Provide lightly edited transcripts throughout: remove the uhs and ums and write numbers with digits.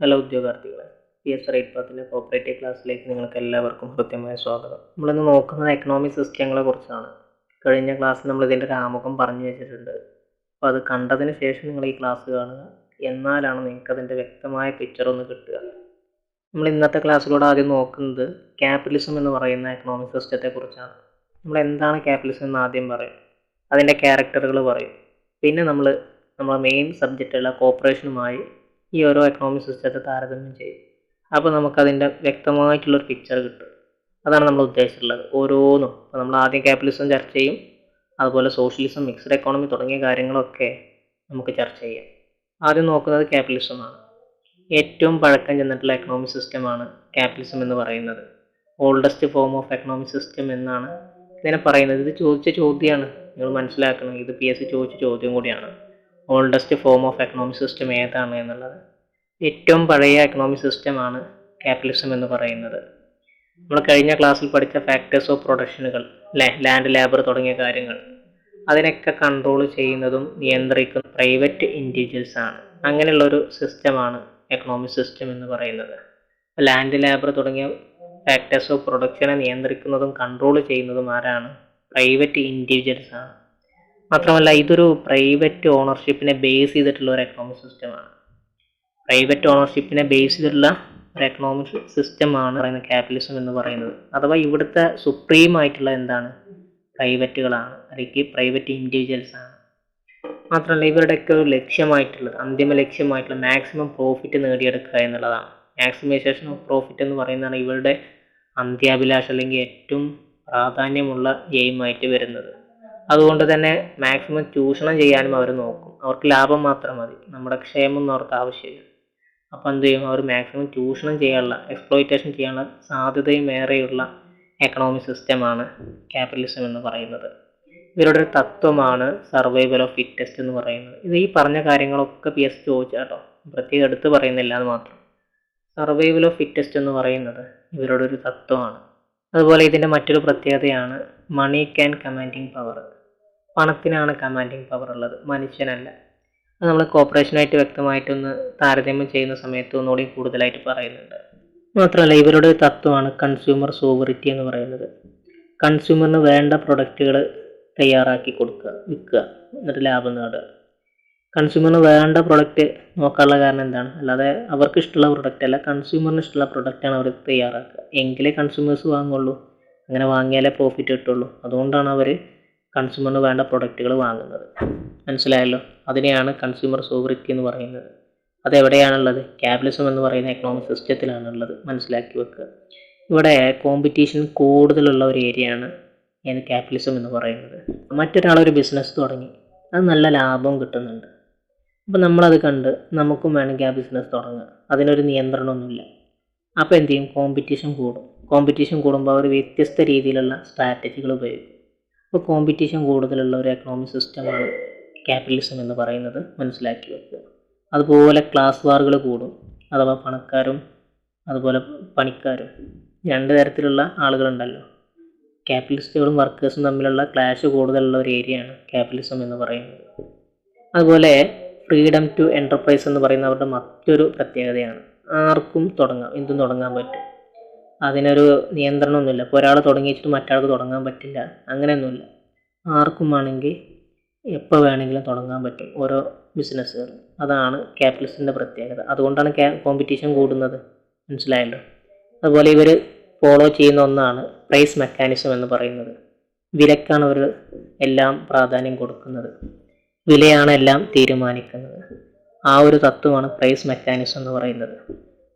Hello ഉദ്യോഗാർത്ഥികളെ, PSC rate പാത്തിൻ്റെ cooperative ക്ലാസ്സിലേക്ക് നിങ്ങൾക്ക് എല്ലാവർക്കും കൃത്യമായ സ്വാഗതം. നമ്മളിന്ന് നോക്കുന്നത് എക്കണോമിക് സിസ്റ്റങ്ങളെ കുറിച്ചാണ്. കഴിഞ്ഞ ക്ലാസ്സിൽ നമ്മൾ ഇതിൻ്റെ ഒരു ആമുഖം പറഞ്ഞു വെച്ചിട്ടുണ്ട്. അപ്പോൾ അത് കണ്ടതിന് ശേഷം നിങ്ങൾ ഈ ക്ലാസ് കാണുക, എന്നാലാണ് നിങ്ങൾക്ക് അതിൻ്റെ വ്യക്തമായ പിക്ചർ ഒന്ന് കിട്ടുക. നമ്മൾ ഇന്നത്തെ ക്ലാസ്സിലൂടെ ആദ്യം നോക്കുന്നത് ക്യാപിറ്റലിസം എന്ന് പറയുന്ന എക്കണോമിക് സിസ്റ്റത്തെ കുറിച്ചാണ്. നമ്മൾ എന്താണ് ക്യാപിറ്റലിസം എന്ന് ആദ്യം പറയും, അതിൻ്റെ ക്യാരക്ടറുകൾ പറയും, പിന്നെ നമ്മളെ മെയിൻ സബ്ജക്റ്റുള്ള കോപ്പറേഷനുമായി ഈ ഓരോ എക്കണോമിക് സിസ്റ്റത്തെ താരതമ്യം ചെയ്യും. അപ്പോൾ നമുക്കതിൻ്റെ വ്യക്തമായിട്ടുള്ളൊരു പിക്ചർ കിട്ടും. അതാണ് നമ്മൾ ഉദ്ദേശിച്ചിട്ടുള്ളത് ഓരോന്നും. അപ്പോൾ നമ്മൾ ആദ്യം ക്യാപിറ്റലിസം ചർച്ച ചെയ്യും, അതുപോലെ സോഷ്യലിസം, മിക്സ്ഡ് എക്കോണമി തുടങ്ങിയ കാര്യങ്ങളൊക്കെ നമുക്ക് ചർച്ച ചെയ്യാം. ആദ്യം നോക്കുന്നത് ക്യാപിറ്റലിസമാണ്. ഏറ്റവും പഴക്കം ചെന്നിട്ടുള്ള എക്കണോമിക് സിസ്റ്റമാണ് ക്യാപിറ്റലിസം എന്ന് പറയുന്നത്. Oldest form of economic system എന്നാണ് ഇതിനെ പറയുന്നത്. ഇത് ചോദിച്ച ചോദ്യമാണ്, നിങ്ങൾ മനസ്സിലാക്കണം. ഇത് PSC ചോദിച്ച ചോദ്യം കൂടിയാണ്. Oldest form of economic system ഏതാണ് എന്നുള്ളത്. ഏറ്റവും പഴയ എക്കണോമിക് സിസ്റ്റമാണ് ക്യാപിറ്റലിസം എന്ന് പറയുന്നത്. നമ്മൾ കഴിഞ്ഞ ക്ലാസ്സിൽ പഠിച്ച ഫാക്ടേഴ്സ് ഓഫ് പ്രൊഡക്ഷനുകൾ, ലാൻഡ്, ലേബർ തുടങ്ങിയ കാര്യങ്ങൾ, അതിനൊക്കെ കൺട്രോൾ ചെയ്യുന്നതും നിയന്ത്രിക്കുന്ന പ്രൈവറ്റ് ഇൻഡിവിജ്വൽസ് ആണ്. അങ്ങനെയുള്ളൊരു സിസ്റ്റമാണ് എക്കണോമിക് സിസ്റ്റം എന്ന് പറയുന്നത്. ലാൻഡ്, ലേബർ തുടങ്ങിയ ഫാക്ടേഴ്സ് ഓഫ് പ്രൊഡക്ഷനെ നിയന്ത്രിക്കുന്നതും കൺട്രോൾ ചെയ്യുന്നതും ആരാണ്? പ്രൈവറ്റ് ഇൻഡിവിജ്വൽസ് ആണ്. മാത്രമല്ല ഇതൊരു പ്രൈവറ്റ് ഓണർഷിപ്പിനെ ബേസ് ചെയ്തിട്ടുള്ള ഒരു എക്കണോമിക് സിസ്റ്റമാണ്. പ്രൈവറ്റ് ഓണർഷിപ്പിനെ ബേസ് ചെയ്തിട്ടുള്ള ഒരു എക്കണോമിക് സിസ്റ്റമാണ് പറയുന്നത് ക്യാപിറ്റലിസം എന്ന് പറയുന്നത്. അഥവാ ഇവിടുത്തെ സുപ്രീം ആയിട്ടുള്ള എന്താണ്? പ്രൈവറ്റുകളാണ്, അല്ലെങ്കിൽ പ്രൈവറ്റ് ഇൻഡിവിജ്വൽസ് ആണ്. മാത്രമല്ല ഇവരുടെയൊക്കെ ഒരു ലക്ഷ്യമായിട്ടുള്ളത്, അന്തിമ ലക്ഷ്യമായിട്ടുള്ള മാക്സിമം പ്രോഫിറ്റ് നേടിയെടുക്കുക എന്നുള്ളതാണ്. മാക്സിമൈസേഷൻ ഓഫ് പ്രോഫിറ്റ് എന്ന് പറയുന്നതാണ് ഇവരുടെ അന്ത്യാഭിലാഷം, അല്ലെങ്കിൽ ഏറ്റവും പ്രാധാന്യമുള്ള എയിമായിട്ട് വരുന്നത്. അതുകൊണ്ട് തന്നെ മാക്സിമം ചൂഷണം ചെയ്യാനും അവർ നോക്കും. അവർക്ക് ലാഭം മാത്രം മതി, നമ്മുടെ ക്ഷേമം അവർക്ക് ആവശ്യമില്ല. അപ്പോൾ എന്ത് ചെയ്യും? അവർ മാക്സിമം ചൂഷണം ചെയ്യാനുള്ള, എക്സ്പ്ലോയിറ്റേഷൻ ചെയ്യാനുള്ള സാധ്യതയും ഏറെയുള്ള എക്കണോമിക് സിസ്റ്റമാണ് ക്യാപിറ്റലിസം എന്ന് പറയുന്നത്. ഇവരുടെ ഒരു തത്വമാണ് സർവൈവൽ ഓഫ് ഫിറ്റസ്റ്റ് എന്ന് പറയുന്നത്. ഇത് ഈ പറഞ്ഞ കാര്യങ്ങളൊക്കെ PSC ചോദിച്ചാട്ടോ, പ്രത്യേകം എടുത്ത് പറയുന്നില്ല എന്ന് മാത്രം. സർവൈവൽ ഓഫ് ഫിറ്റസ്റ്റ് എന്ന് പറയുന്നത് ഇവരുടെ ഒരു തത്വമാണ്. അതുപോലെ ഇതിൻ്റെ മറ്റൊരു പ്രത്യേകതയാണ് മണി ക്യാൻ കമാൻഡിങ് പവർ. പണത്തിനാണ് കമാൻഡിങ് പവർ ഉള്ളത്, മനുഷ്യനല്ല. അത് നമ്മൾ കോപ്പറേഷനായിട്ട് വ്യക്തമായിട്ടൊന്ന് താരതമ്യം ചെയ്യുന്ന സമയത്ത് ഒന്നുകൂടി കൂടുതലായിട്ട് പറയുന്നുണ്ട്. മാത്രമല്ല ഇവരുടെ തത്വമാണ് കൺസ്യൂമർ സോവറിറ്റി എന്ന് പറയുന്നത്. കൺസ്യൂമറിന് വേണ്ട പ്രൊഡക്റ്റുകൾ തയ്യാറാക്കി കൊടുക്കുക, വിൽക്കുക, എന്നിട്ട് ലാഭം നേടുക. കൺസ്യൂമറിന് വേണ്ട പ്രൊഡക്റ്റ് നോക്കാനുള്ള കാരണം എന്താണ്? അല്ലാതെ അവർക്ക് ഇഷ്ടമുള്ള പ്രൊഡക്റ്റ് അല്ല, കൺസ്യൂമറിന് ഇഷ്ടമുള്ള പ്രൊഡക്റ്റാണ് അവർ തയ്യാറാക്കുക. എങ്കിലേ കൺസ്യൂമേഴ്സ് വാങ്ങുള്ളൂ, അങ്ങനെ വാങ്ങിയാലേ പ്രോഫിറ്റ് കിട്ടുള്ളൂ. അതുകൊണ്ടാണ് അവർ കൺസ്യൂമറിന് വേണ്ട പ്രൊഡക്റ്റുകൾ വാങ്ങുന്നത്. മനസ്സിലായല്ലോ? അതിനെയാണ് കൺസ്യൂമർ സോവറിറ്റി എന്ന് പറയുന്നത്. അതെവിടെയാണുള്ളത്? ക്യാപിറ്റലിസം എന്ന് പറയുന്ന എക്കണോമിക് സിസ്റ്റത്തിലാണുള്ളത്. മനസ്സിലാക്കി വെക്കുക. ഇവിടെ കോമ്പറ്റീഷൻ കൂടുതലുള്ള ഒരു ഏരിയയാണ് ക്യാപിറ്റലിസം എന്ന് പറയുന്നത്. മറ്റൊരാളൊരു ബിസിനസ് തുടങ്ങി, അത് നല്ല ലാഭം കിട്ടുന്നുണ്ട്. അപ്പോൾ നമ്മളത് കണ്ട് നമുക്കും വേണമെങ്കിൽ ആ ബിസിനസ് തുടങ്ങുക. അതിനൊരു നിയന്ത്രണമൊന്നുമില്ല. അപ്പോൾ എന്ത് ചെയ്യും? കോമ്പറ്റീഷൻ കൂടും. കോമ്പറ്റീഷൻ കൂടുമ്പോൾ അവർ വ്യത്യസ്ത രീതിയിലുള്ള സ്ട്രാറ്റജികൾ ഉപയോഗിക്കും. അപ്പോൾ കോമ്പറ്റീഷൻ കൂടുതലുള്ള ഒരു എക്കണോമിക് സിസ്റ്റമാണ് ക്യാപിറ്റലിസം എന്ന് പറയുന്നത്. മനസ്സിലാക്കി വെക്കുക. അതുപോലെ ക്ലാസ് വാറുകൾ കൂടും, അഥവാ പണക്കാരും അതുപോലെ പണിക്കാരും, രണ്ട് തരത്തിലുള്ള ആളുകളുണ്ടല്ലോ. ക്യാപിറ്റലിസ്റ്റുകളും വർക്കേഴ്സും തമ്മിലുള്ള ക്ലാഷ് കൂടുതലുള്ള ഒരു ഏരിയയാണ് ക്യാപിറ്റലിസം എന്ന് പറയുന്നത്. അതുപോലെ ഫ്രീഡം ടു എൻ്റർപ്രൈസ് എന്ന് പറയുന്ന അവരുടെ മറ്റൊരു പ്രത്യേകതയാണ്. ആർക്കും തുടങ്ങാം, എന്തും തുടങ്ങാൻ പറ്റും. അതിനൊരു നിയന്ത്രണമൊന്നുമില്ല. ഇപ്പോൾ ഒരാൾ തുടങ്ങിയിട്ട് മറ്റാൾക്ക് തുടങ്ങാൻ പറ്റില്ല, അങ്ങനെയൊന്നുമില്ല. ആർക്കും വേണമെങ്കിൽ എപ്പോൾ വേണമെങ്കിലും തുടങ്ങാൻ പറ്റും ഓരോ ബിസിനസ്സുകൾ. അതാണ് ക്യാപിറ്റലിസത്തിൻ്റെ പ്രത്യേകത. അതുകൊണ്ടാണ് കോമ്പറ്റീഷൻ കൂടുന്നത്. മനസ്സിലായല്ലോ? അതുപോലെ ഇവർ ഫോളോ ചെയ്യുന്ന ഒന്നാണ് പ്രൈസ് മെക്കാനിസം എന്ന് പറയുന്നത്. വിലക്കാണ് അവർ എല്ലാം പ്രാധാന്യം കൊടുക്കുന്നത്, വിലയാണ് എല്ലാം തീരുമാനിക്കുന്നത്. ആ ഒരു തത്വമാണ് പ്രൈസ് മെക്കാനിസം എന്ന് പറയുന്നത്.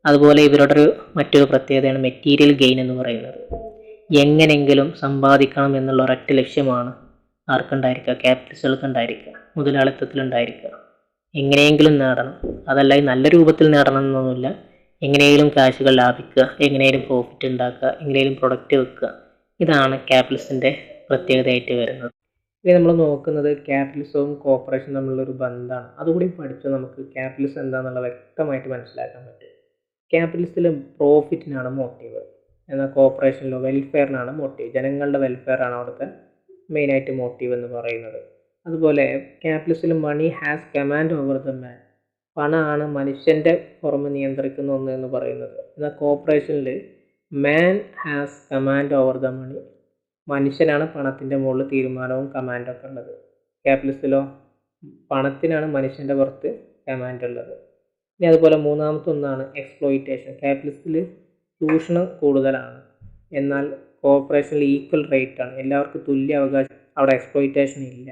അതുപോലെ ഇവരുടെ മറ്റൊരു പ്രത്യേകതയാണ് മെറ്റീരിയൽ ഗെയിൻ എന്ന് പറയുന്നത്. എങ്ങനെയെങ്കിലും സമ്പാദിക്കണം എന്നുള്ള ഒരൊറ്റ ലക്ഷ്യമാണ് ആർക്കുണ്ടായിരിക്കുക? ക്യാപിറ്റലിസ്റ്റുകൾക്ക് ഉണ്ടായിരിക്കുക, മുതലാളിത്തത്തിലുണ്ടായിരിക്കുക. എങ്ങനെയെങ്കിലും നേടണം, അതല്ല നല്ല രൂപത്തിൽ നേടണം എന്നൊന്നുമില്ല. എങ്ങനെയെങ്കിലും കാശുകൾ ലാഭിക്കുക, എങ്ങനെയെങ്കിലും പ്രോഫിറ്റ് ഉണ്ടാക്കുക, എങ്ങനെയെങ്കിലും പ്രൊഡക്റ്റ് വെക്കുക. ഇതാണ് ക്യാപിറ്റലിസത്തിൻ്റെ പ്രത്യേകതയായിട്ട് വരുന്നത്. ഇനി നമ്മൾ നോക്കുന്നത് ക്യാപിറ്റലിസവും കോപ്പറേഷനും തമ്മിലുള്ളൊരു ബന്ധമാണ്. അതുകൂടി പഠിച്ചാൽ നമുക്ക് ക്യാപിറ്റലിസം എന്താണെന്നുള്ള വ്യക്തമായിട്ട് മനസ്സിലാക്കാൻ പറ്റും. ക്യാപിറ്റലിസത്തിൽ പ്രോഫിറ്റിനാണ് മോട്ടീവ്, എന്നാൽ കോപ്പറേഷനിലോ വെൽഫെയറിനാണ് മോട്ടീവ്. ജനങ്ങളുടെ വെൽഫെയറാണ് അവിടുത്തെ മെയിനായിട്ട് മോട്ടീവ് എന്ന് പറയുന്നത്. അതുപോലെ ക്യാപിറ്റലിസത്തിൽ money has command over the man. പണമാണ് മനുഷ്യൻ്റെ പുറമെ നിയന്ത്രിക്കുന്ന ഒന്ന് എന്ന് പറയുന്നത്. എന്നാൽ കോർപ്പറേഷനിൽ man has command over the money. മനുഷ്യനാണ് പണത്തിൻ്റെ മുകളിൽ തീരുമാനവും കമാൻഡൊക്കെ ഉള്ളത്. ക്യാപിറ്റലിസ്റ്റിലോ പണത്തിനാണ് മനുഷ്യൻ്റെ പുറത്ത് കമാൻഡ് ഉള്ളത്. ഇനി അതുപോലെ മൂന്നാമത്തെ ഒന്നാണ് എക്സ്പ്ലോയിറ്റേഷൻ. ക്യാപിറ്റലിസ്റ്റിൽ ചൂഷണം കൂടുതലാണ്, എന്നാൽ കോർപ്പറേഷനിൽ ഈക്വൽ റേറ്റ് ആണ്, എല്ലാവർക്കും തുല്യ അവകാശം. അവിടെ എക്സ്പ്ലോയിറ്റേഷൻ ഇല്ല.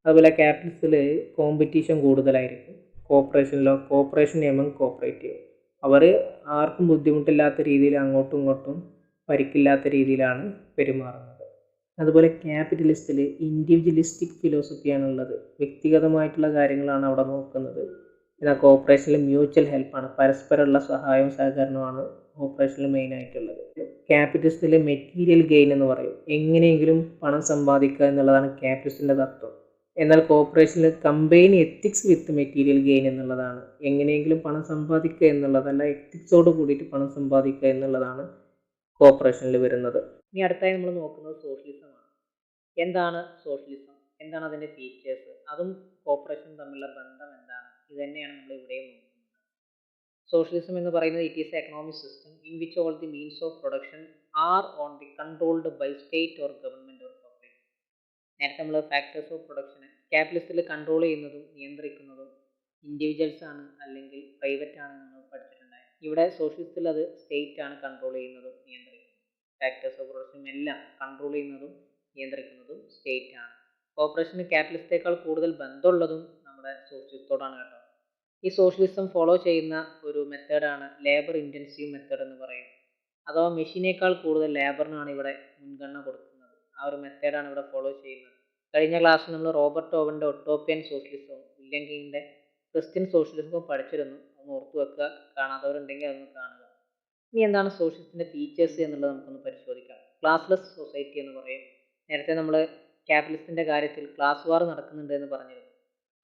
അതുപോലെ ക്യാപിറ്റലിസ്റ്റിൽ കോമ്പറ്റീഷൻ കൂടുതലായിരിക്കും. കോർപ്പറേഷൻ എമംഗ് കോപ്പറേറ്റീവ്, അവർ ആർക്കും ബുദ്ധിമുട്ടില്ലാത്ത രീതിയിൽ അങ്ങോട്ടും ഇങ്ങോട്ടും പരിക്കില്ലാത്ത രീതിയിലാണ് പെരുമാറുന്നത്. അതുപോലെ ക്യാപിറ്റലിസ്റ്റിൽ ഇൻഡിവിജ്വലിസ്റ്റിക് ഫിലോസഫിയാണുള്ളത്. വ്യക്തിഗതമായിട്ടുള്ള കാര്യങ്ങളാണ് അവിടെ നോക്കുന്നത്. എന്നാൽ കോർപ്പറേഷനിൽ മ്യൂച്വൽ ഹെൽപ്പാണ്, പരസ്പരമുള്ള സഹായവും സഹകരണമാണ് കോർപ്പറേഷനിൽ മെയിനായിട്ടുള്ളത്. ക്യാപിറ്റലിസ്റ്റിൽ മെറ്റീരിയൽ ഗെയിൻ എന്ന് പറയും, എങ്ങനെയെങ്കിലും പണം സമ്പാദിക്കുക എന്നുള്ളതാണ് ക്യാപിറ്റലിസ്റ്റിൻ്റെ തത്വം. എന്നാൽ കോർപ്പറേഷനിൽ കമ്പൈൻ എത്തിക്സ് വിത്ത് മെറ്റീരിയൽ ഗെയിൻ എന്നുള്ളതാണ്, എങ്ങനെയെങ്കിലും പണം സമ്പാദിക്കുക എന്നുള്ളതല്ല, എത്തിക്സോട് കൂടിയിട്ട് പണം സമ്പാദിക്കുക എന്നുള്ളതാണ് കോർപ്പറേഷനിൽ വരുന്നത്. ഇനി അടുത്തായി നമ്മൾ നോക്കുന്നത് സോഷ്യലിസമാണ്. എന്താണ് സോഷ്യലിസം, എന്താണ് അതിൻ്റെ ഫീച്ചേഴ്സ്, അതും കോർപ്പറേഷനും തമ്മിലുള്ള ബന്ധം എന്താണ്, ഇത് തന്നെയാണ് നമ്മൾ ഇവിടെയും നോക്കുന്നത്. സോഷ്യലിസം എന്ന് പറയുന്നത് it is economic system in which all the means of production are own the controlled by state or government or corporate. നേരത്തെ നമ്മൾ ഫാക്ടേഴ്സ് ഓഫ് പ്രൊഡക്ഷന് ക്യാപിറ്റലിസ്റ്റിൽ കൺട്രോൾ ചെയ്യുന്നതും നിയന്ത്രിക്കുന്നതും ഇൻഡിവിജ്വൽസ് ആണ് അല്ലെങ്കിൽ പ്രൈവറ്റ് ആണ് നമ്മൾ പഠിച്ചിട്ടുണ്ടായി. ഇവിടെ സോഷ്യലിസ്റ്റിൽ അത് സ്റ്റേറ്റ് ആണ് കൺട്രോൾ ചെയ്യുന്നതും നിയന്ത്രിക്കുന്നതും. ഫാക്ടേഴ്സ് ഓഫ് പ്രൊഡക്ഷൻ എല്ലാം കൺട്രോൾ ചെയ്യുന്നതും നിയന്ത്രിക്കുന്നതും സ്റ്റേറ്റ് ആണ്. കോർപ്പറേഷന് ക്യാപിറ്റലിസ്റ്റേക്കാൾ കൂടുതൽ ബന്ധമുള്ളതും നമ്മുടെ സോഷ്യലിസ്റ്റോടാണ് കേട്ടോ. ഈ സോഷ്യലിസം ഫോളോ ചെയ്യുന്ന ഒരു മെത്തേഡാണ് ലേബർ ഇൻറ്റൻസീവ് മെത്തേഡ് എന്ന് പറയുന്നത്. അഥവാ മെഷീനേക്കാൾ കൂടുതൽ ലേബറിനാണ് ഇവിടെ മുൻഗണന കൊടുക്കുന്നത്. ആ ഒരു മെത്തേഡാണ് ഇവിടെ ഫോളോ ചെയ്യുന്നത്. കഴിഞ്ഞ ക്ലാസ്സിൽ നമ്മൾ റോബർട്ട് ഓവൻ്റെ ഒട്ടോപ്യൻ സോഷ്യലിസവും വില്യം കിങ്ങിൻ്റെ ക്രിസ്ത്യൻ സോഷ്യലിസവും പഠിച്ചിരുന്നു. ഒന്ന് ഓർത്തു വെക്കുക, കാണാത്തവരുണ്ടെങ്കിൽ അതൊന്ന് കാണുക. ഇനി എന്താണ് സോഷ്യലിസത്തിൻ്റെ ഫീച്ചേഴ്സ് എന്നുള്ളത് നമുക്കൊന്ന് പരിശോധിക്കാം. ക്ലാസ്ലെസ് സൊസൈറ്റി എന്ന് പറയും. നേരത്തെ നമ്മൾ ക്യാപിറ്റലിസ്റ്റിൻ്റെ കാര്യത്തിൽ ക്ലാസ് വാർ നടക്കുന്നുണ്ട് എന്ന് പറഞ്ഞിരുന്നു.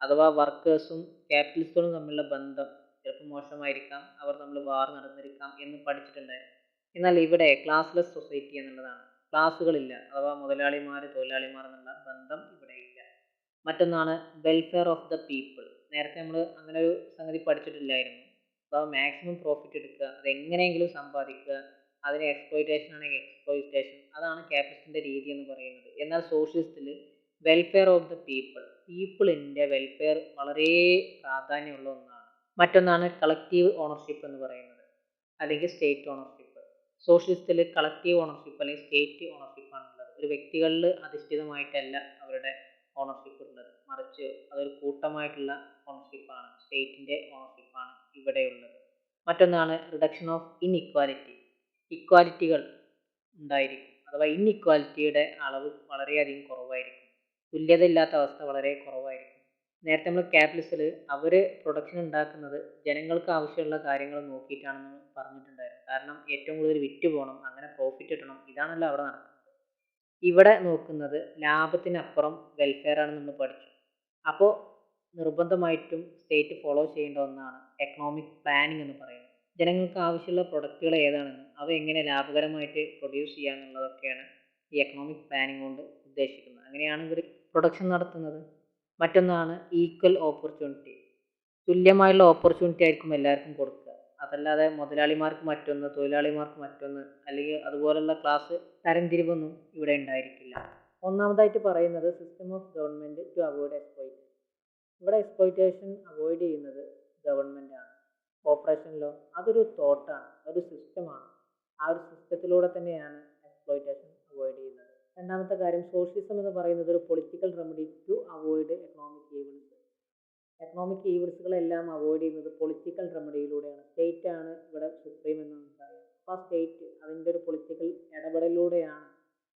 അഥവാ വർക്കേഴ്സും ക്യാപിറ്റലിസ്റ്റുകളും തമ്മിലുള്ള ബന്ധം ചിലപ്പോൾ മോശമായിരിക്കാം, അവർ തമ്മിൽ വാർ നടന്നിരിക്കാം എന്ന് പഠിച്ചിട്ടുണ്ടായിരുന്നു. എന്നാൽ ഇവിടെ ക്ലാസ്ലെസ് സൊസൈറ്റി എന്നുള്ളതാണ്, ക്ലാസ്സുകളില്ല, അഥവാ മുതലാളിമാർ തൊഴിലാളിമാർ എന്നുള്ള ബന്ധം ഇവിടെ ഇല്ല. മറ്റൊന്നാണ് വെൽഫെയർ ഓഫ് ദ പീപ്പിൾ. നേരത്തെ നമ്മൾ അങ്ങനെ ഒരു സംഗതി പഠിച്ചിട്ടില്ലായിരുന്നു. അപ്പോൾ മാക്സിമം പ്രോഫിറ്റ് എടുക്കുക, അതെങ്ങനെയെങ്കിലും സമ്പാദിക്കുക, അതിന് എക്സ്പ്ലോയിറ്റേഷൻ ആണെങ്കിൽ എക്സ്പ്ലോയിറ്റേഷൻ, അതാണ് ക്യാപിറ്റലിസ്റ്റിൻ്റെ രീതി എന്ന് പറയുന്നത്. എന്നാൽ സോഷ്യലിസ്റ്റിൽ വെൽഫെയർ ഓഫ് ദ പീപ്പിളിൻ്റെ വെൽഫെയർ വളരെ പ്രാധാന്യമുള്ള ഒന്നാണ്. മറ്റൊന്നാണ് കളക്റ്റീവ് ഓണർഷിപ്പ് എന്ന് പറയുന്നത്, അല്ലെങ്കിൽ സ്റ്റേറ്റ് ഓണർഷിപ്പ്. സോഷ്യലിസ്റ്റിൽ കളക്റ്റീവ് ഓണർഷിപ്പ് അല്ലെങ്കിൽ സ്റ്റേറ്റ് ഓണർഷിപ്പ് ആണുള്ളത്. ഒരു വ്യക്തികളിൽ അധിഷ്ഠിതമായിട്ടല്ല അവരുടെ ഓണർഷിപ്പ് ഉള്ളത്, മറിച്ച് അതൊരു കൂട്ടമായിട്ടുള്ള ഓണർഷിപ്പാണ്, സ്റ്റേറ്റിൻ്റെ ഓണർഷിപ്പാണ് ഇവിടെയുള്ളത്. മറ്റൊന്നാണ് റിഡക്ഷൻ ഓഫ് ഇൻഇക്വാലിറ്റി. ഇക്വാലിറ്റികൾ ഉണ്ടായിരിക്കും, അഥവാ ഇൻഇക്വാലിറ്റിയുടെ അളവ് വളരെയധികം കുറവായിരിക്കും, തുല്യത ഇല്ലാത്ത അവസ്ഥ വളരെ കുറവായിരിക്കും. നേരത്തെ നമ്മൾ ക്യാപിറ്റലിസ്റ്റിൽ അവർ പ്രൊഡക്ഷൻ ഉണ്ടാക്കുന്നത് ജനങ്ങൾക്ക് ആവശ്യമുള്ള കാര്യങ്ങൾ നോക്കിയിട്ടാണെന്ന് പറഞ്ഞിട്ടുണ്ടായിരുന്നു. കാരണം ഏറ്റവും കൂടുതൽ വിറ്റ് പോകണം, അങ്ങനെ പ്രോഫിറ്റ് കിട്ടണം, ഇതാണല്ലോ അവിടെ നടക്കുന്നത്. ഇവിടെ നോക്കുന്നത് ലാഭത്തിനപ്പുറം വെൽഫെയർ ആണ് നമ്മൾ പഠിച്ചു. അപ്പോൾ നിർബന്ധമായിട്ടും സ്റ്റേറ്റ് ഫോളോ ചെയ്യേണ്ട ഒന്നാണ് എക്കണോമിക് പ്ലാനിങ് എന്ന് പറയുന്നത്. ജനങ്ങൾക്ക് ആവശ്യമുള്ള പ്രൊഡക്റ്റുകൾ ഏതാണെന്നും അവ എങ്ങനെ ലാഭകരമായിട്ട് പ്രൊഡ്യൂസ് ചെയ്യാന്നുള്ളതൊക്കെയാണ് ഈ എക്കണോമിക് പ്ലാനിങ് കൊണ്ട് ഉദ്ദേശിക്കുന്നത്. അങ്ങനെയാണ് ഇവർ പ്രൊഡക്ഷൻ നടത്തുന്നത്. മറ്റൊന്നാണ് ഈക്വൽ ഓപ്പർച്യൂണിറ്റി. തുല്യമായുള്ള ഓപ്പർച്യൂണിറ്റി ആയിരിക്കും എല്ലാവർക്കും കൊടുക്കുക, അതല്ലാതെ മുതലാളിമാർക്ക് മറ്റൊന്ന് തൊഴിലാളിമാർക്ക് മറ്റൊന്ന് അല്ലെങ്കിൽ അതുപോലുള്ള ക്ലാസ് തരംതിരിവൊന്നും ഇവിടെ ഉണ്ടായിരിക്കില്ല. ഒന്നാമതായിട്ട് പറയുന്നത് system of government to avoid exploitation. ഇവിടെ എക്സ്പ്ലോയിറ്റേഷൻ അവോയ്ഡ് ചെയ്യുന്നത് ഗവൺമെൻറ് ആണ്. കോർപ്പറേഷനിലോ അതൊരു തോട്ടാണ്, ഒരു സിസ്റ്റമാണ്. ആ ഒരു സിസ്റ്റത്തിലൂടെ തന്നെയാണ് എക്സ്പ്ലോയിറ്റേഷൻ അവോയ്ഡ് ചെയ്യുന്നത്. രണ്ടാമത്തെ കാര്യം, സോഷ്യലിസം എന്ന് പറയുന്നത് ഒരു political remedy to avoid economic evils. Economic ഈവിൾസുകളെല്ലാം അവോയ്ഡ് ചെയ്യുന്നത് പൊളിറ്റിക്കൽ റെമഡിയിലൂടെയാണ്. സ്റ്റേറ്റ് ആണ് ഇവിടെ സുപ്രീം എന്ന് നമുക്കറിയാം. അപ്പോൾ ആ സ്റ്റേറ്റ് അതിൻ്റെ ഒരു പൊളിറ്റിക്കൽ ഇടപെടലിലൂടെയാണ്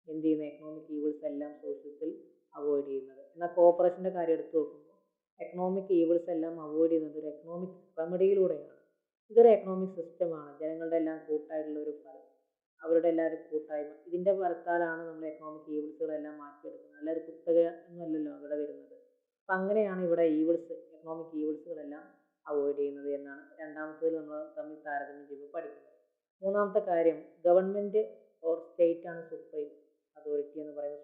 എന്ത് ചെയ്യുന്നത്, എക്കണോമിക് ഈവിൾസ് എല്ലാം സോഷ്യലിസത്തിൽ അവോയ്ഡ് ചെയ്യുന്നത്. എന്നാൽ കോർപ്പറേഷൻ്റെ കാര്യം എടുത്തു നോക്കുമ്പോൾ എക്കണോമിക് ഈവിൾസ് എല്ലാം അവോയ്ഡ് ചെയ്യുന്നത് ഒരു എക്കണോമിക് റെമഡിയിലൂടെയാണ്. ഇതൊരു എക്കണോമിക് സിസ്റ്റമാണ്, ജനങ്ങളുടെ എല്ലാം കൂട്ടായിട്ടുള്ള ഒരു ഫലം, അവരുടെ എല്ലാവരും കൂട്ടായ്മ, ഇതിൻ്റെ ഫലത്താലാണ് നമ്മൾ എക്കണോമിക് ഈവിൾസുകളെല്ലാം മാറ്റിയെടുക്കുന്നത്. അല്ലാതെ കുത്തക എന്നല്ലല്ലോ അവിടെ വരുന്നത്. അപ്പം അങ്ങനെയാണ് ഇവിടെ എക്കണോമിക് ഈവിൾസുകളെല്ലാം അവോയ്ഡ് ചെയ്യുന്നത് എന്നാണ് രണ്ടാമത്തേതിൽ നമ്മൾ തമ്മിൽ താരതമ്യം ചെയ്യുമ്പോൾ പഠിക്കുന്നത്. മൂന്നാമത്തെ കാര്യം, ഗവൺമെൻറ് ഓർ സ്റ്റേറ്റ് ആണ് സുപ്രീം അതോറിറ്റി എന്ന് പറയുന്നത്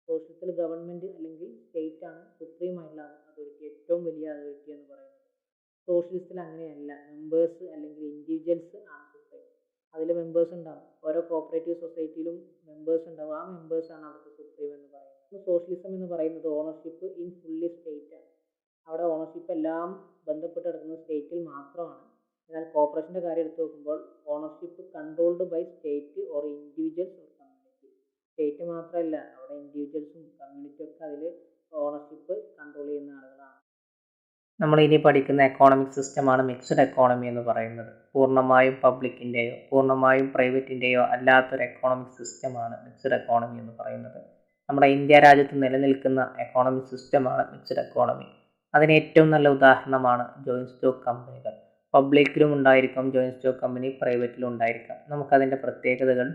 സോഷ്യലിസ്റ്റിൽ ഗവൺമെൻറ് അല്ലെങ്കിൽ സ്റ്റേറ്റ് ആണ് സുപ്രീം ആയിട്ടുള്ള അതോറിറ്റി, ഏറ്റവും വലിയ അതോറിറ്റി എന്ന് പറയുന്നത്. സോഷ്യലിസ്റ്റിൽ അങ്ങനെയല്ല, മെമ്പേഴ്സ് അല്ലെങ്കിൽ ഇൻഡിവിജ്വൽസ് ആണ് സുപ്രീം. അതിൽ മെമ്പേഴ്സ് ഉണ്ടാവും, ഓരോ കോപ്പറേറ്റീവ് സൊസൈറ്റിയിലും മെമ്പേഴ്സ് ഉണ്ടാവും, ആ മെമ്പേഴ്സ് ആണ് അവിടുത്തെ സുപ്രീം എന്ന് പറയുന്നത്. സോഷ്യലിസം എന്ന് പറയുന്നത് ഓണർഷിപ്പ് ഇൻ ഫുള്ളി സ്റ്റേറ്റ് ആണ്. അവിടെ ഓണർഷിപ്പ് എല്ലാം ബന്ധപ്പെട്ട് കിടക്കുന്നത് സ്റ്റേറ്റിൽ മാത്രമാണ്. എന്നാൽ കോർപ്പറേഷൻ്റെ കാര്യം എടുത്ത് നോക്കുമ്പോൾ ownership controlled by state or individuals or community. State മാത്രമല്ല, അവിടെ ഇൻഡിവിജ്വൽസും കമ്മ്യൂണിറ്റി ഒക്കെ അതിൽ ഓണർഷിപ്പ് കൺട്രോൾ ചെയ്യുന്ന ആളുകളാണ്. നമ്മൾ ഇനി പഠിക്കുന്ന എക്കോണമിക് സിസ്റ്റമാണ് മിക്സഡ് എക്കോണമി എന്ന് പറയുന്നത്. പൂർണ്ണമായും പബ്ലിക്കിൻ്റെയോ പൂർണ്ണമായും പ്രൈവറ്റിൻ്റെയോ അല്ലാത്തൊരു എക്കോണമിക് സിസ്റ്റമാണ് മിക്സഡ് എക്കോണമി എന്ന് പറയുന്നത്. നമ്മുടെ ഇന്ത്യ രാജ്യത്ത് നിലനിൽക്കുന്ന എക്കോണമിക് സിസ്റ്റമാണ് മിക്സഡ് എക്കോണമി. അതിന് ഏറ്റവും നല്ല ഉദാഹരണമാണ് ജോയിൻറ്റ് സ്റ്റോക്ക് കമ്പനികൾ. പബ്ലിക്കിലും ഉണ്ടായിരിക്കും ജോയിൻറ്റ് സ്റ്റോക്ക് കമ്പനി, പ്രൈവറ്റിലും ഉണ്ടായിരിക്കാം. നമുക്കതിൻ്റെ പ്രത്യേകതകൾ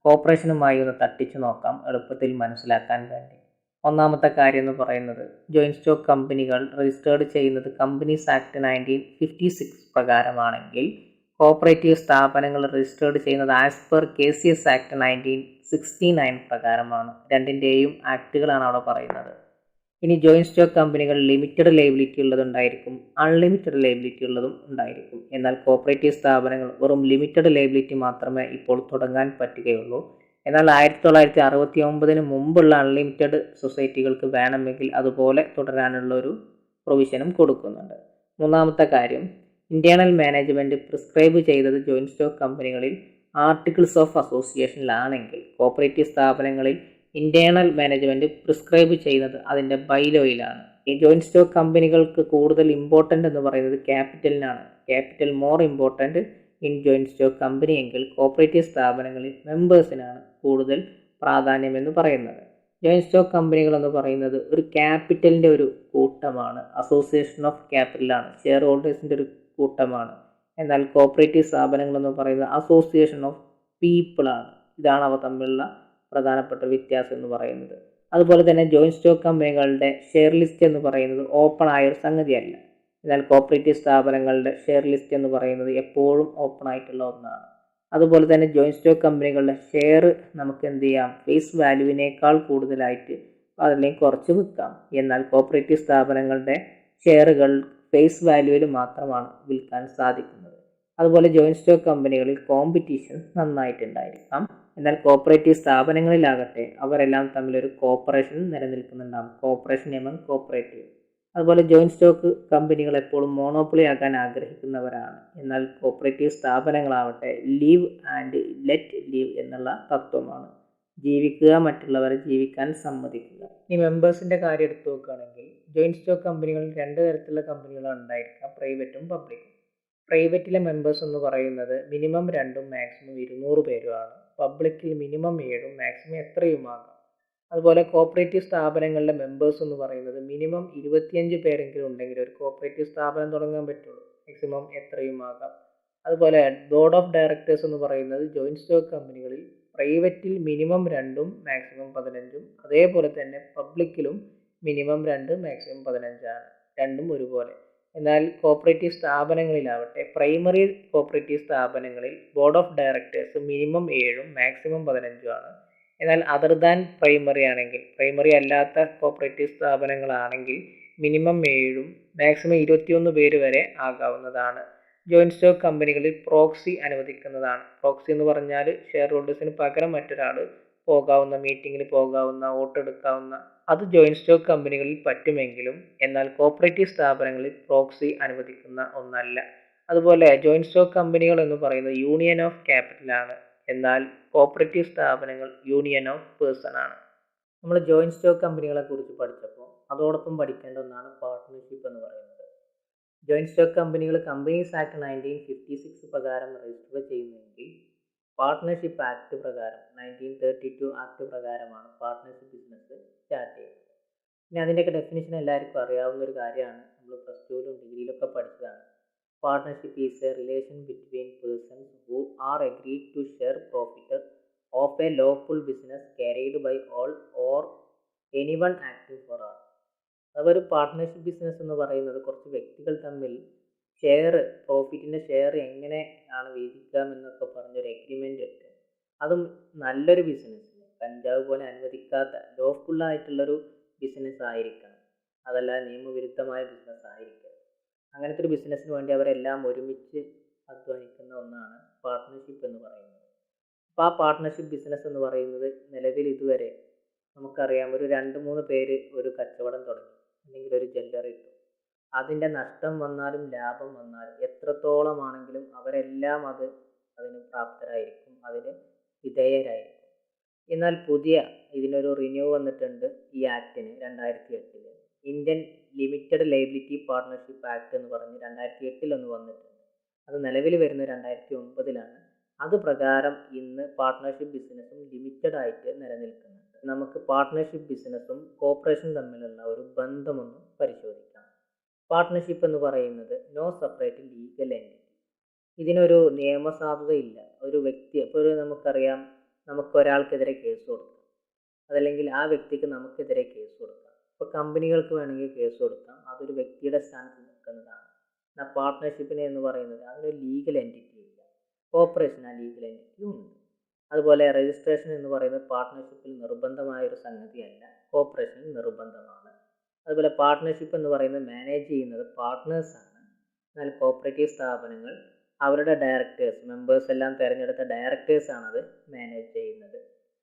കോർപ്പറേഷനുമായി ഒന്ന് തട്ടിച്ചു നോക്കാം എളുപ്പത്തിൽ മനസ്സിലാക്കാൻ വേണ്ടി. ഒന്നാമത്തെ കാര്യം എന്ന് പറയുന്നത്, ജോയിൻറ്റ് സ്റ്റോക്ക് കമ്പനികൾ രജിസ്റ്റേർഡ് ചെയ്യുന്നത് കമ്പനീസ് ആക്ട് 1956 പ്രകാരമാണെങ്കിൽ കോപ്പറേറ്റീവ് സ്ഥാപനങ്ങൾ രജിസ്റ്റേർഡ് ചെയ്യുന്നത് ആസ് പെർ KCS ആക്ട് 1969 പ്രകാരമാണ്. രണ്ടിൻ്റെയും ആക്ടുകളാണ് അവിടെ പറയുന്നത്. ഇനി ജോയിൻറ്റ് സ്റ്റോക്ക് കമ്പനികൾ ലിമിറ്റഡ് ലയബിലിറ്റി ഉള്ളതുണ്ടായിരിക്കും, അൺലിമിറ്റഡ് ലയബിലിറ്റി ഉള്ളതും ഉണ്ടായിരിക്കും. എന്നാൽ കോപ്പറേറ്റീവ് സ്ഥാപനങ്ങൾ വെറും ലിമിറ്റഡ് ലയബിലിറ്റി മാത്രമേ ഇപ്പോൾ തുടങ്ങാൻ പറ്റുകയുള്ളൂ. എന്നാൽ 1969 മുമ്പുള്ള അൺലിമിറ്റഡ് സൊസൈറ്റികൾക്ക് വേണമെങ്കിൽ അതുപോലെ തുടരാനുള്ള ഒരു പ്രൊവിഷനും കൊടുക്കുന്നുണ്ട്. മൂന്നാമത്തെ കാര്യം, ഇന്റേണൽ മാനേജ്മെൻറ്റ് പ്രിസ്ക്രൈബ് ചെയ്തത് ജോയിൻറ്റ് സ്റ്റോക്ക് കമ്പനികളിൽ ആർട്ടിക്കിൾസ് ഓഫ് അസോസിയേഷനിലാണെങ്കിൽ കോപ്പറേറ്റീവ് സ്ഥാപനങ്ങളിൽ ഇന്റേണൽ മാനേജ്മെൻറ്റ് പ്രിസ്ക്രൈബ് ചെയ്യുന്നത് അതിൻ്റെ ബൈലോയിലാണ്. ഈ ജോയിൻറ്റ് സ്റ്റോക്ക് കമ്പനികൾക്ക് കൂടുതൽ ഇമ്പോർട്ടൻ്റ് എന്ന് പറയുന്നത് ക്യാപിറ്റലിനാണ്. Capital more important in joint stock company എങ്കിൽ കോപ്പറേറ്റീവ് സ്ഥാപനങ്ങളിൽ മെമ്പേഴ്സിനാണ് കൂടുതൽ പ്രാധാന്യം എന്ന് പറയുന്നത്. ജോയിൻറ്റ് സ്റ്റോക്ക് കമ്പനികൾ എന്ന് പറയുന്നത് ഒരു ക്യാപിറ്റലിൻ്റെ ഒരു കൂട്ടമാണ്, അസോസിയേഷൻ ഓഫ് ക്യാപിറ്റലാണ്, ഷെയർ ഹോൾഡേഴ്സിൻ്റെ ഒരു കൂട്ടമാണ്. എന്നാൽ കോപ്പറേറ്റീവ് സ്ഥാപനങ്ങൾ എന്ന് പറയുന്നത് അസോസിയേഷൻ ഓഫ് പീപ്പിളാണ്. ഇതാണ് അവ തമ്മിലുള്ള പ്രധാനപ്പെട്ട വ്യത്യാസം എന്ന് പറയുന്നത്. അതുപോലെ തന്നെ ജോയിൻറ്റ് സ്റ്റോക്ക് കമ്പനികളുടെ ഷെയർ ലിസ്റ്റ് എന്ന് പറയുന്നത് ഓപ്പൺ ആയ ഒരു സംഗതിയല്ല. എന്നാൽ കോപ്പറേറ്റീവ് സ്ഥാപനങ്ങളുടെ ഷെയർ ലിസ്റ്റ് എന്ന് പറയുന്നത് എപ്പോഴും ഓപ്പൺ ആയിട്ടുള്ള ഒന്നാണ്. അതുപോലെ തന്നെ ജോയിൻറ്റ് സ്റ്റോക്ക് കമ്പനികളുടെ ഷെയർ നമുക്ക് എന്ത് ചെയ്യാം, ഫേസ് വാല്യൂവിനേക്കാൾ കൂടുതലായിട്ട് അല്ലെങ്കിൽ കുറച്ച് വിൽക്കാം. എന്നാൽ കോപ്പറേറ്റീവ് സ്ഥാപനങ്ങളുടെ ഷെയറുകൾ ഫേസ് വാല്യൂവിൽ മാത്രമാണ് വിൽക്കാൻ സാധിക്കുന്നത്. അതുപോലെ ജോയിൻറ്റ് സ്റ്റോക്ക് കമ്പനികളിൽ കോമ്പറ്റീഷൻ നന്നായിട്ടുണ്ടായിരിക്കാം. എന്നാൽ കോപ്പറേറ്റീവ് സ്ഥാപനങ്ങളിലാകട്ടെ അവരെല്ലാം തമ്മിലൊരു കോപ്പറേഷൻ നിലനിൽക്കുന്നുണ്ടാകും, കോപ്പറേഷൻ എമംഗ് കോപ്പറേറ്റീവ്. അതുപോലെ ജോയിൻറ്റ് സ്റ്റോക്ക് കമ്പനികൾ എപ്പോഴും മോണോപ്പൊളി ആക്കാൻ ആഗ്രഹിക്കുന്നവരാണ്. എന്നാൽ കോപ്പറേറ്റീവ് സ്ഥാപനങ്ങളാവട്ടെ ലീവ് ആൻഡ് ലെറ്റ് ലീവ് എന്നുള്ള തത്വമാണ്. ജീവിക്കുക, മറ്റുള്ളവരെ ജീവിക്കാൻ സമ്മതിക്കുക. ഈ മെമ്പേഴ്സിൻ്റെ കാര്യം എടുത്തു നോക്കുകയാണെങ്കിൽ ജോയിൻറ്റ് സ്റ്റോക്ക് കമ്പനികളിൽ രണ്ട് തരത്തിലുള്ള കമ്പനികളാണ് ഉണ്ടായിരിക്കുക, പ്രൈവറ്റും പബ്ലിക്കും. പ്രൈവറ്റിലെ മെമ്പേഴ്സ് എന്ന് പറയുന്നത് മിനിമം 2ഉം മാക്സിമം 200 പേരുമാണ്. പബ്ലിക്കിൽ മിനിമം 7ഉം മാക്സിമം എത്രയുമാകാം. അതുപോലെ കോപ്പറേറ്റീവ് സ്ഥാപനങ്ങളിലെ മെമ്പേഴ്സ് എന്ന് പറയുന്നത് മിനിമം 25 പേരെങ്കിലും ഉണ്ടെങ്കിൽ ഒരു കോപ്പറേറ്റീവ് സ്ഥാപനം തുടങ്ങാൻ പറ്റുള്ളൂ, മാക്സിമം എത്രയുമാകാം. അതുപോലെ ബോർഡ് ഓഫ് ഡയറക്ടേഴ്സ് എന്ന് പറയുന്നത് ജോയിൻറ്റ് സ്റ്റോക്ക് കമ്പനികളിൽ പ്രൈവറ്റിൽ മിനിമം 2ഉം മാക്സിമം 15ഉം, അതേപോലെ തന്നെ പബ്ലിക്കിലും മിനിമം 2 മാക്സിമം 15 ആണ്, രണ്ടും ഒരുപോലെ. എന്നാൽ കോപ്പറേറ്റീവ് സ്ഥാപനങ്ങളിലാവട്ടെ പ്രൈമറി കോപ്പറേറ്റീവ് സ്ഥാപനങ്ങളിൽ ബോർഡ് ഓഫ് ഡയറക്ടേഴ്സ് മിനിമം 7ഉം മാക്സിമം 15ഉം ആണ്. എന്നാൽ അതർ ദാൻ പ്രൈമറി ആണെങ്കിൽ, പ്രൈമറി അല്ലാത്ത കോപ്പറേറ്റീവ് സ്ഥാപനങ്ങളാണെങ്കിൽ മിനിമം 7ഉം മാക്സിമം 21 പേര് വരെ ആകാവുന്നതാണ്. ജോയിൻറ്റ് സ്റ്റോക്ക് കമ്പനികളിൽ പ്രോക്സി അനുവദിക്കുന്നതാണ്. പ്രോക്സി എന്ന് പറഞ്ഞാൽ ഷെയർ ഹോൾഡേഴ്സിന് പകരം മറ്റൊരാൾ പോകാവുന്ന, മീറ്റിങ്ങിൽ പോകാവുന്ന, വോട്ടെടുക്കാവുന്ന, അത് ജോയിൻറ്റ് സ്റ്റോക്ക് കമ്പനികളിൽ പറ്റുമെങ്കിലും എന്നാൽ കോപ്പറേറ്റീവ് സ്ഥാപനങ്ങളിൽ പ്രോക്സി അനുവദിക്കുന്ന ഒന്നല്ല. അതുപോലെ ജോയിൻറ്റ് സ്റ്റോക്ക് കമ്പനികൾ എന്ന് പറയുന്നത് യൂണിയൻ ഓഫ് ക്യാപിറ്റലാണ്. എന്നാൽ കോപ്പറേറ്റീവ് സ്ഥാപനങ്ങൾ യൂണിയൻ ഓഫ് പേഴ്സൺ ആണ്. നമ്മൾ ജോയിൻറ്റ് സ്റ്റോക്ക് കമ്പനികളെ കുറിച്ച് പഠിച്ചപ്പോൾ അതോടൊപ്പം പഠിക്കേണ്ട ഒന്നാണ് പാർട്ട്ണർഷിപ്പ് എന്ന് പറയുന്നത്. ജോയിൻറ്റ് സ്റ്റോക്ക് കമ്പനികൾ കമ്പനീസ് ആക്ട് 1956 പ്രകാരം രജിസ്റ്റർ ചെയ്യുന്നെങ്കിൽ പാർട്ട്ണർഷിപ്പ് ആക്ട് പ്രകാരം 1932 ആക്ട് പ്രകാരമാണ് പാർട്ട്ണർഷിപ്പ് ബിസിനസ് സ്റ്റാർട്ട് ചെയ്യുന്നത്. പിന്നെ അതിൻ്റെയൊക്കെ ഡെഫിനിഷൻ എല്ലാവർക്കും അറിയാവുന്ന ഒരു കാര്യമാണ്, നമ്മൾ പ്ലസ് ടുവിലും ഡിഗ്രിയിലൊക്കെ പഠിച്ചതാണ്. Partnership is a relation between persons who are agreed to share profit of a lawful business carried by all or anyone acting for all. അതൊരു പാർട്ട്ണർഷിപ്പ് ബിസിനസ് എന്ന് പറയുന്നത് കുറച്ച് വ്യക്തികൾ തമ്മിൽ പ്രോഫിറ്റിൻ്റെ ഷെയർ എങ്ങനെയാണ് വീതിക്കാം എന്നൊക്കെ പറഞ്ഞൊരു എഗ്രിമെൻ്റ് ഉണ്ട്. അതും നല്ലൊരു ബിസിനസ്സിന്, കഞ്ചാവ് പോലെ അനുവദിക്കാത്ത ലോഫുള്ളായിട്ടുള്ളൊരു ബിസിനസ് ആയിരിക്കണം, അതല്ല നിയമവിരുദ്ധമായ ബിസിനസ് ആയിരിക്കണം. അങ്ങനത്തെ ഒരു ബിസിനസ്സിന് വേണ്ടി അവരെല്ലാം ഒരുമിച്ച് അധ്വാനിക്കുന്ന ഒന്നാണ് പാർട്ട്ണർഷിപ്പ് എന്ന് പറയുന്നത്. അപ്പോൾ ആ പാർട്ട്ണർഷിപ്പ് ബിസിനസ് എന്ന് പറയുന്നത് നിലവിൽ ഇതുവരെ നമുക്കറിയാം, ഒരു 2-3 പേര് ഒരു കച്ചവടം തുടങ്ങി, അല്ലെങ്കിൽ ഒരു ജ്വല്ലറി ഇട്ടു. അതിൻ്റെ നഷ്ടം വന്നാലും ലാഭം വന്നാലും എത്രത്തോളമാണെങ്കിലും അവരെല്ലാം അതിന് പ്രാപ്തരായിരിക്കും, അതിന് വിധേയരായിരിക്കും. എന്നാൽ ഇതിനൊരു റിന്യൂ വന്നിട്ടുണ്ട് ഈ ആക്ടിന് 2008. Indian limited liability partnership act എന്ന് പറഞ്ഞ് 2008 ഒന്ന് വന്നിട്ടുണ്ട്. അത് നിലവിൽ വരുന്നത് 2009. അത് പ്രകാരം ഇന്ന് പാർട്ട്ണർഷിപ്പ് ബിസിനസ്സും ലിമിറ്റഡ് ആയിട്ട് നിലനിൽക്കുന്നുണ്ട്. നമുക്ക് പാർട്ട്ണർഷിപ്പ് ബിസിനസ്സും കോർപ്പറേഷനും തമ്മിലുള്ള ഒരു ബന്ധമൊന്ന് പരിശോധിക്കാം. പാർട്ട്ണർഷിപ്പ് എന്ന് പറയുന്നത് നോ സെപ്പറേറ്റ് ലീഗൽ എൻറ്റിറ്റി. ഇതിനൊരു നിയമസാധുതയില്ല. ഒരു വ്യക്തി, ഇപ്പോൾ നമുക്കറിയാം, നമുക്ക് ഒരാൾക്കെതിരെ കേസ് കൊടുക്കാം, അതല്ലെങ്കിൽ ആ വ്യക്തിക്ക് നമുക്കെതിരെ കേസ് കൊടുക്കാം. ഇപ്പോൾ കമ്പനികൾക്ക് വേണമെങ്കിൽ കേസ് കൊടുക്കാം, അതൊരു വ്യക്തിയുടെ സ്ഥാനത്ത് നിൽക്കുന്നതാണ്. എന്നാൽ പാർട്ട്ണർഷിപ്പിന് എന്ന് പറയുന്നത് അതിനൊരു ലീഗൽ എൻറ്റിറ്റി ഇല്ല. കോർപ്പറേഷൻ ആ ലീഗൽ എൻറ്റിറ്റി ഉണ്ട്. അതുപോലെ രജിസ്ട്രേഷൻ എന്ന് പറയുന്നത് പാർട്ട്ണർഷിപ്പിൽ നിർബന്ധമായൊരു സംഗതിയല്ല, കോർപ്പറേഷനിൽ നിർബന്ധമാണ്. അതുപോലെ പാർട്ട്ണർഷിപ്പ് എന്ന് പറയുന്നത് മാനേജ് ചെയ്യുന്നത് പാർട്ട്നേഴ്സാണ്. എന്നാൽ കോർപ്പറേറ്റീവ് സ്ഥാപനങ്ങൾ അവരുടെ ഡയറക്ടേഴ്സ്, മെമ്പേഴ്സ് എല്ലാം തിരഞ്ഞെടുത്ത ഡയറക്ടേഴ്സാണ് അത് മാനേജ് ചെയ്യുന്നത്.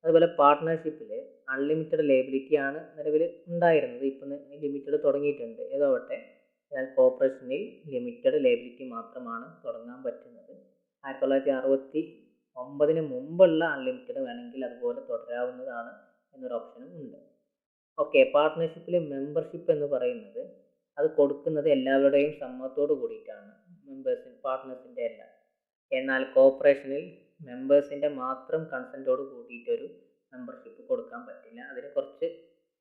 അതുപോലെ പാർട്ട്ണർഷിപ്പിൽ അൺലിമിറ്റഡ് ലയബിലിറ്റി ആണ് നിലവിൽ ഉണ്ടായിരുന്നത്, ഇപ്പം ലിമിറ്റഡ് തുടങ്ങിയിട്ടുണ്ട്, ഏതോട്ടെ. എന്നാൽ കോർപ്പറേഷനിൽ ലിമിറ്റഡ് ലയബിലിറ്റി മാത്രമാണ് തുടങ്ങാൻ പറ്റുന്നത്. 1969 മുമ്പുള്ള അൺലിമിറ്റഡ് വേണമെങ്കിൽ അതുപോലെ തുടരാവുന്നതാണ് എന്നൊരു ഓപ്ഷനും ഉണ്ട്. ഓക്കെ, പാർട്ട്ണർഷിപ്പിൽ മെമ്പർഷിപ്പ് എന്ന് പറയുന്നത് അത് കൊടുക്കുന്നത് എല്ലാവരുടെയും സമ്മതത്തോട് കൂടിയിട്ടാണ്, പാർട്ട്നേഴ്സിൻ്റെ അല്ല. എന്നാൽ കോർപ്പറേഷനിൽ മെമ്പേഴ്സിൻ്റെ മാത്രം കൺസെൻറ്റോട് കൂടിയിട്ടൊരു മെമ്പർഷിപ്പ് കൊടുക്കാൻ പറ്റില്ല. അതിന് കുറച്ച്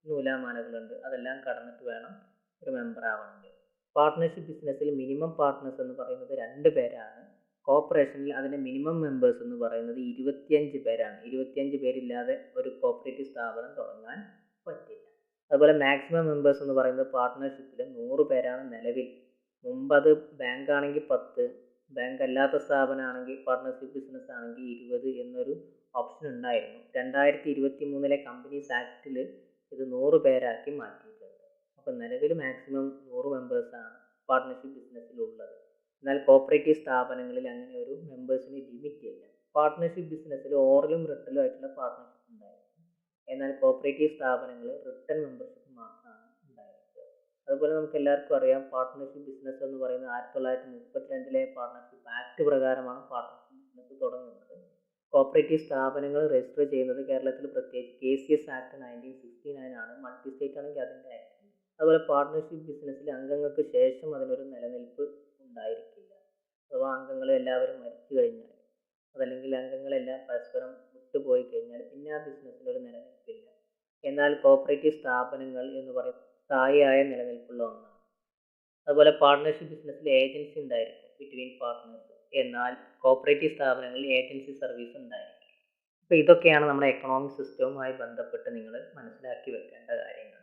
നൂലാമാലകളുണ്ട്, അതെല്ലാം കടന്നിട്ട് വേണം ഒരു മെമ്പർ ആവണമെങ്കിൽ. പാർട്ട്ണർഷിപ്പ് ബിസിനസ്സിൽ മിനിമം പാർട്ട്നേഴ്സ് എന്ന് പറയുന്നത് 2 പേരാണ്. കോർപ്പറേഷനിൽ അതിൻ്റെ മിനിമം മെമ്പേഴ്സ് എന്ന് പറയുന്നത് 25 പേരാണ്. 25 പേരില്ലാതെ ഒരു കോർപ്പറേറ്റീവ് സ്ഥാപനം തുടങ്ങാൻ പറ്റില്ല. അതുപോലെ മാക്സിമം മെമ്പേഴ്സ് എന്ന് പറയുന്നത് പാർട്ട്ണർഷിപ്പിൽ 100 പേരാണ് നിലവിൽ. മുമ്പ് അത് ബാങ്ക് ആണെങ്കിൽ 10, ബാങ്ക് അല്ലാത്ത സ്ഥാപനമാണെങ്കിൽ, പാർട്ട്ണർഷിപ്പ് ബിസിനസ് ആണെങ്കിൽ 20 എന്നൊരു ഓപ്ഷൻ ഉണ്ടായിരുന്നു. 2023 കമ്പനീസ് ആക്ടിൽ ഇത് 100 പേരാക്കി മാറ്റിയിട്ടുണ്ട്. അപ്പോൾ നിലവിൽ മാക്സിമം 100 മെമ്പേഴ്സാണ് പാർട്ട്ണർഷിപ്പ് ബിസിനസ്സിലുള്ളത്. എന്നാൽ കോർപ്പറേറ്റീവ് സ്ഥാപനങ്ങളിൽ അങ്ങനെ ഒരു മെമ്പേഴ്സിന് ലിമിറ്റ് ഇല്ല. പാർട്ട്ണർഷിപ്പ് ബിസിനസ്സിൽ ഓറലും റിട്ടലും ആയിട്ടുള്ള പാർട്ട്ണർഷിപ്പ് ഉണ്ടായിരുന്നു. എന്നാൽ കോർപ്പറേറ്റീവ് സ്ഥാപനങ്ങളിൽ റിട്ടൺ മെമ്പർഷിപ്പ് മാത്രമാണ് ഉണ്ടായിരുന്നത്. അതുപോലെ നമുക്ക് എല്ലാവർക്കും അറിയാം, പാർട്ട്ണർഷിപ്പ് ബിസിനസ് എന്ന് പറയുന്നത് 1932 പാർട്ട്ണർഷിപ്പ് ആക്ട് പ്രകാരമാണ് പാർട്ട്ണർഷിപ്പ് ബിസിനസ് തുടങ്ങുന്നത്. കോർപ്പറേറ്റീവ് സ്ഥാപനങ്ങൾ രജിസ്റ്റർ ചെയ്യുന്നത് കേരളത്തിൽ പ്രത്യേകിച്ച് KCS ആക്ട് 1969 ആണ്. മൾട്ടി സ്റ്റേറ്റ് ആണെങ്കിൽ അതിൻ്റെ ആക്ട്. അതുപോലെ പാർട്ട്ണർഷിപ്പ് ബിസിനസ്സിൽ അംഗങ്ങൾക്ക് ശേഷം അതിനൊരു നിലനിൽപ്പ് ഉണ്ടായിരിക്കില്ല. അഥവാ അംഗങ്ങൾ എല്ലാവരും മരിച്ചു കഴിഞ്ഞാൽ, അതല്ലെങ്കിൽ അംഗങ്ങളെല്ലാം പരസ്പരം വിട്ടുപോയി കഴിഞ്ഞാൽ പിന്നെ ആ ബിസിനസ്സിനൊരു നിലനിൽപ്പില്ല. എന്നാൽ കോർപ്പറേറ്റീവ് സ്ഥാപനങ്ങൾ എന്ന് പറയുന്നത് സ്ഥായിയായ നിലനിൽപ്പുള്ള ഒന്നാണ്. അതുപോലെ പാർട്ട്ണർഷിപ്പ് ബിസിനസ്സിൽ ഏജൻസി ഉണ്ടായിരിക്കും ബിറ്റ്വീൻ പാർട്ട്നേഴ്സ്. എന്നാൽ കോർപ്പറേറ്റീവ് സ്ഥാപനങ്ങളിൽ ഏജൻസി സർവീസ് ഉണ്ടായിരിക്കും. അപ്പോൾ ഇതൊക്കെയാണ് നമ്മുടെ എക്കണോമിക് സിസ്റ്റവുമായി ബന്ധപ്പെട്ട് നിങ്ങൾ മനസ്സിലാക്കി വെക്കേണ്ട കാര്യങ്ങൾ.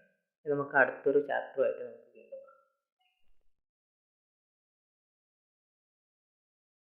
ഇത് നമുക്ക് അടുത്തൊരു ചാപ്റ്ററുമായിട്ട് നമുക്ക്